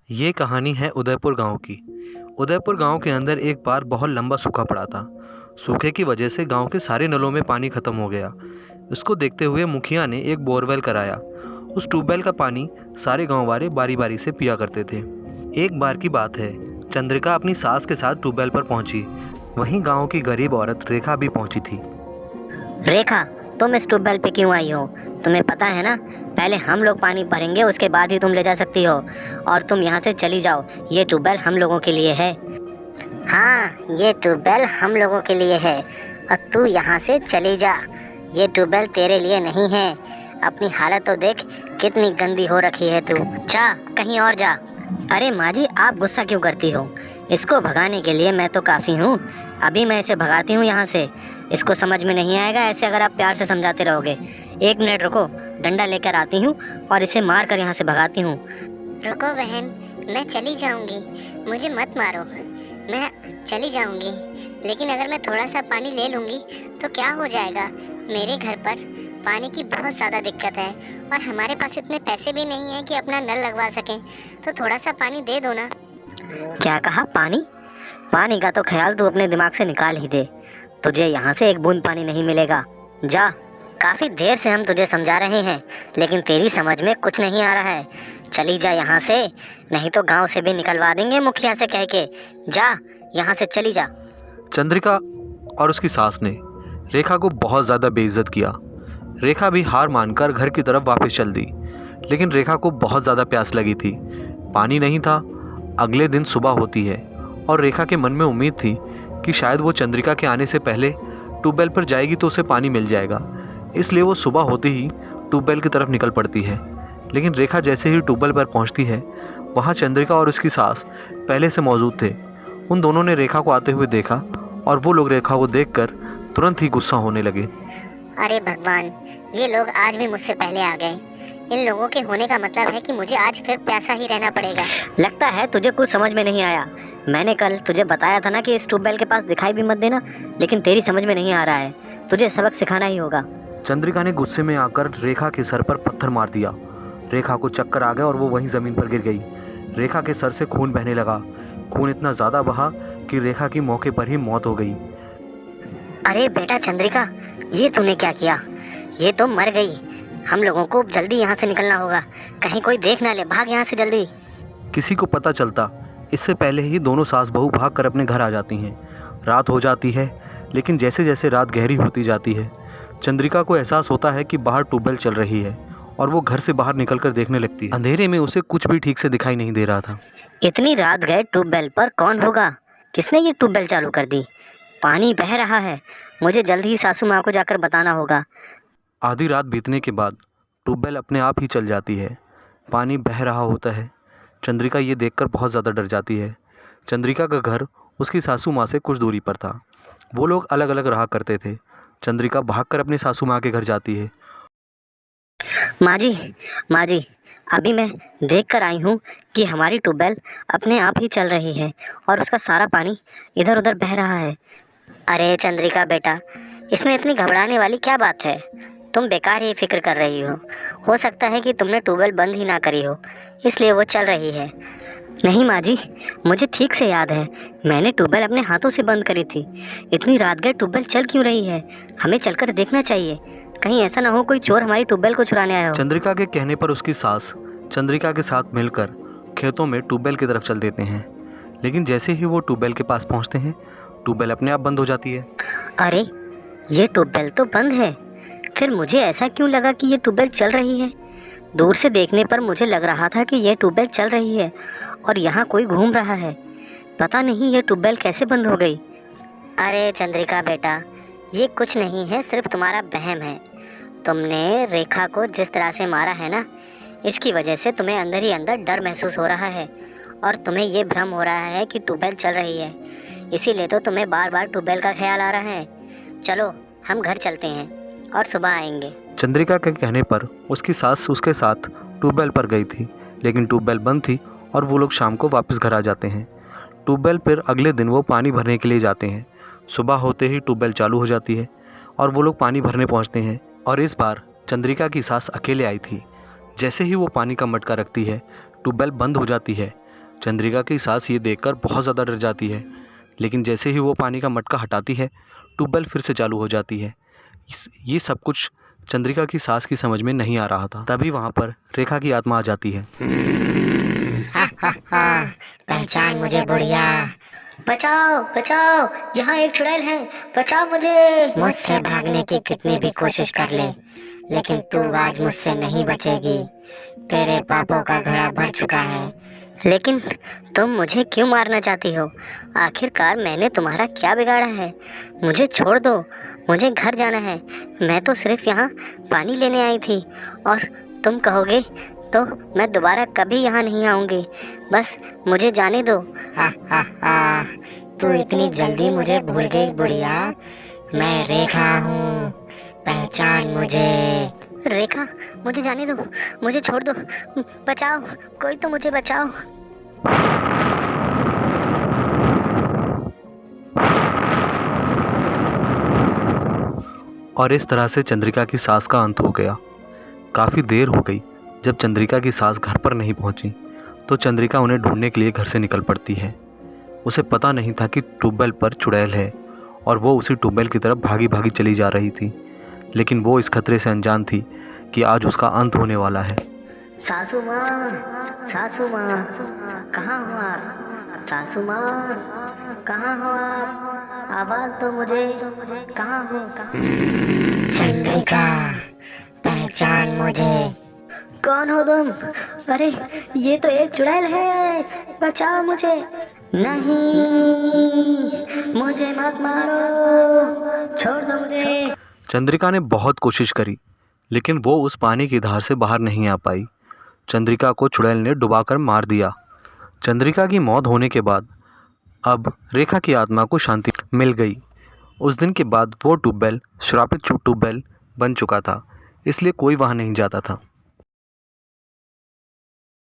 ये कहानी है उदयपुर गांव की। उदयपुर गांव के अंदर एक बार बहुत लंबा सूखा पड़ा था। सूखे की वजह से गांव के सारे नलों में पानी खत्म हो गया। इसको देखते हुए मुखिया ने एक बोरवेल कराया। उस ट्यूबवेल का पानी सारे गांव वाले बारी बारी से पिया करते थे। एक बार की बात है, चंद्रिका अपनी सास के साथ ट्यूबवेल पर पहुंची। वहीं गांव की गरीब औरत रेखा भी पहुंची थी। रेखा, तुम इस ट्यूबवेल पे क्यों आई हो? तुम्हें पता है ना, पहले हम लोग पानी भरेंगे, उसके बाद ही तुम ले जा सकती हो। और तुम यहाँ से चली जाओ, ये ट्यूबवेल हम लोगों के लिए है। हाँ, ये ट्यूबवेल हम लोगों के लिए है और तू यहाँ से चली जा। ये ट्यूबवेल तेरे लिए नहीं है। अपनी हालत तो देख, कितनी गंदी हो रखी है तू। जा, कहीं और जा। अरे माँ जी, आप गुस्सा क्यों करती हो? इसको भगाने के लिए मैं तो काफ़ी हूँ। अभी मैं इसे भगाती हूँ यहाँ से। इसको समझ में नहीं आएगा ऐसे अगर आप प्यार से समझाते रहोगे। 1 मिनट रुको, डंडा लेकर आती हूँ और इसे मार कर यहाँ से भगाती हूँ। रुको बहन, मैं चली जाऊँगी, मुझे मत मारो। मैं चली जाऊँगी, लेकिन अगर मैं थोड़ा सा पानी ले लूँगी तो क्या हो जाएगा? मेरे घर पर पानी की बहुत ज़्यादा दिक्कत है और हमारे पास इतने पैसे भी नहीं हैं कि अपना नल लगवा सकें, तो थोड़ा सा पानी दे दो ना। क्या कहा? पानी? पानी का तो ख्याल तू अपने दिमाग से निकाल ही दे। तुझे यहाँ से एक बूंद पानी नहीं मिलेगा। जा। काफ़ी देर से हम तुझे समझा रहे हैं, लेकिन तेरी समझ में कुछ नहीं आ रहा है। चली जा यहाँ से, नहीं तो गांव से भी निकलवा देंगे मुखिया से कह के। जा, यहाँ से चली जा। चंद्रिका और उसकी सास ने रेखा को बहुत ज़्यादा बेइज्जत किया। रेखा भी हार मानकर घर की तरफ वापस चल दी। लेकिन रेखा को बहुत ज़्यादा प्यास लगी थी। पानी नहीं था। अगले दिन सुबह होती है और रेखा के मन में उम्मीद थी कि शायद वो चंद्रिका के आने से पहले ट्यूबवेल पर जाएगी तो उसे पानी मिल जाएगा। इसलिए वो सुबह होते ही ट्यूबवेल की तरफ निकल पड़ती है। लेकिन रेखा जैसे ही ट्यूबवेल पर पहुंचती है, वहां चंद्रिका और उसकी सास पहले से मौजूद थे। उन दोनों ने रेखा को आते हुए देखा और वो लोग रेखा को देखकर तुरंत ही गुस्सा होने लगे। अरे भगवान, ये लोग आज भी मुझसे पहले आ गए। इन लोगों के होने का मतलब है कि मुझे आज फिर प्यासा ही रहना पड़ेगा। लगता है तुझे कुछ समझ में नहीं आया। मैंने कल तुझे बताया था ना कि इस ट्यूबवेल के पास दिखाई भी मत देना, लेकिन तेरी समझ में नहीं आ रहा है। तुझे सबक सिखाना ही होगा। चंद्रिका ने गुस्से में आकर रेखा के सर पर पत्थर मार दिया। रेखा को चक्कर आ गया और वो वहीं ज़मीन पर गिर गई। रेखा के सर से खून बहने लगा। खून इतना ज़्यादा बहा कि रेखा की मौके पर ही मौत हो गई। अरे बेटा चंद्रिका, ये तूने क्या किया? ये तो मर गई। हम लोगों को जल्दी यहाँ से निकलना होगा, कहीं कोई देख ना ले। भाग यहाँ से जल्दी। किसी को पता चलता इससे पहले ही दोनों सास बहू भागकर अपने घर आ जाती हैं। रात हो जाती है, लेकिन जैसे जैसे रात गहरी होती जाती है, चंद्रिका को एहसास होता है कि बाहर ट्यूबवेल चल रही है और वो घर से बाहर निकलकर देखने लगती है। अंधेरे में उसे कुछ भी ठीक से दिखाई नहीं दे रहा था। इतनी रात गए ट्यूबवेल पर कौन होगा? किसने ये ट्यूबवेल चालू कर दी? पानी बह रहा है। मुझे जल्दी ही सासू माँ को जाकर बताना होगा। आधी रात बीतने के बाद ट्यूबवेल अपने आप ही चल जाती है। पानी बह रहा होता है। चंद्रिका ये देखकर बहुत ज़्यादा डर जाती है। चंद्रिका का घर उसकी सासू माँ से कुछ दूरी पर था। वो लोग अलग अलग रहा करते थे। चंद्रिका भागकर अपनी सासू माँ के घर जाती है। माँ जी, माँ जी, अभी मैं देख कर आई हूँ कि हमारी ट्यूबवेल अपने आप ही चल रही है और उसका सारा पानी इधर उधर बह रहा है। अरे चंद्रिका बेटा, इसमें इतनी घबराने वाली क्या बात है? तुम बेकार ही फिक्र कर रही हो सकता है कि तुमने ट्यूबवेल बंद ही ना करी हो, इसलिए वो चल रही है। नहीं माँ जी, मुझे ठीक से याद है, मैंने ट्यूबवेल अपने हाथों से बंद करी थी। इतनी रात गए ट्यूबवेल चल क्यों रही है? हमें चलकर देखना चाहिए, कहीं ऐसा ना हो कोई चोर हमारी ट्यूबवेल को चुराने आया हो। चंद्रिका के कहने पर उसकी सास चंद्रिका के साथ मिलकर खेतों में ट्यूबवेल की तरफ चल देते हैं। लेकिन जैसे ही वो ट्यूबवेल के पास पहुंचते हैं, ट्यूबवेल अपने आप बंद हो जाती है। अरे, ये ट्यूबवेल तो बंद है। फिर मुझे ऐसा क्यों लगा कि ये ट्यूबवेल चल रही है? दूर से देखने पर मुझे लग रहा था कि ये ट्यूबवेल चल रही है और यहाँ कोई घूम रहा है। पता नहीं ये ट्यूबवेल कैसे बंद हो गई। अरे चंद्रिका बेटा, ये कुछ नहीं है, सिर्फ तुम्हारा वहम है। तुमने रेखा को जिस तरह से मारा है ना, इसकी वजह से तुम्हें अंदर ही अंदर डर महसूस हो रहा है और तुम्हें ये भ्रम हो रहा है कि ट्यूबवेल चल रही है। इसीलिए तो तुम्हें बार बार ट्यूबवेल का ख्याल आ रहा है। चलो हम घर चलते हैं और सुबह आएंगे। चंद्रिका के कहने पर उसकी सास उसके साथ ट्यूबवेल पर गई थी, लेकिन ट्यूबवेल बंद थी और वो लोग शाम को वापस घर आ जाते हैं। ट्यूबवेल पर अगले दिन वो पानी भरने के लिए जाते हैं। सुबह होते ही ट्यूबवेल चालू हो जाती है और वो लोग पानी भरने पहुंचते हैं। और इस बार चंद्रिका की सास अकेले आई थी। जैसे ही वो पानी का मटका रखती है, ट्यूबवेल बंद हो जाती है। चंद्रिका की सास ये देखकर बहुत ज़्यादा डर जाती है, लेकिन जैसे ही वो पानी का मटका हटाती है, ट्यूबवेल फिर से चालू हो जाती है। ये सब कुछ चंद्रिका की सास की समझ में नहीं आ रहा था। तभी वहाँ पर रेखा की आत्मा आ जाती है। पहचान मुझे बुढ़िया। बचाओ बचाओ, यहाँ एक चुड़ैल है, बचाओ मुझे। मुझसे भागने की कितनी भी कोशिश कर ले, लेकिन तू आज मुझसे नहीं बचेगी। तेरे पापों का घड़ा भर चुका है। लेकिन तुम मुझे क्यों मारना चाहती हो? आखिरकार मैंने तुम्हारा क्या बिगाड़ा है? मुझे छोड़ दो, मुझे घर जाना है। मैं तो सिर्फ यहाँ पानी लेने आई थी, और तुम कहोगे तो मैं दोबारा कभी यहाँ नहीं आऊँगी। बस मुझे जाने दो। तू इतनी जल्दी मुझे भूल गई बुढ़िया? मैं रेखा हूँ, पहचान मुझे। रेखा, मुझे जाने दो, मुझे छोड़ दो, बचाओ, कोई तो मुझे बचाओ। और इस तरह से चंद्रिका की सास का अंत हो गया। काफ़ी देर हो गई। जब चंद्रिका की सास घर पर नहीं पहुंची तो चंद्रिका उन्हें ढूंढने के लिए घर से निकल पड़ती है। उसे पता नहीं था कि ट्यूबवेल पर चुड़ैल है और वो उसी ट्यूबवेल की तरफ भागी भागी चली जा रही थी, लेकिन वो इस खतरे से अनजान थी कि आज उसका अंत होने वाला है। सासू माँ, सासू माँ, कहाँ हो आप? सासू माँ, कहाँ हो आप? आवाज़ दो मुझे, कहाँ हो? चंद्रिका, पहचान मुझे। कौन हो तुम? अरे ये तो एक चुड़ैल है, बचाओ मुझे। नहीं, मुझे मत मारो, छोड़ दो मुझे। चंद्रिका ने बहुत कोशिश करी, लेकिन वो उस पानी की धार से बाहर नहीं आ पाई। चंद्रिका को चुड़ैल ने डुबाकर मार दिया। चंद्रिका की मौत होने के बाद अब रेखा की आत्मा को शांति मिल गई। उस दिन के बाद वो ट्यूबवेल श्रापित ट्यूबवेल बन चुका था, इसलिए कोई वहाँ नहीं जाता था।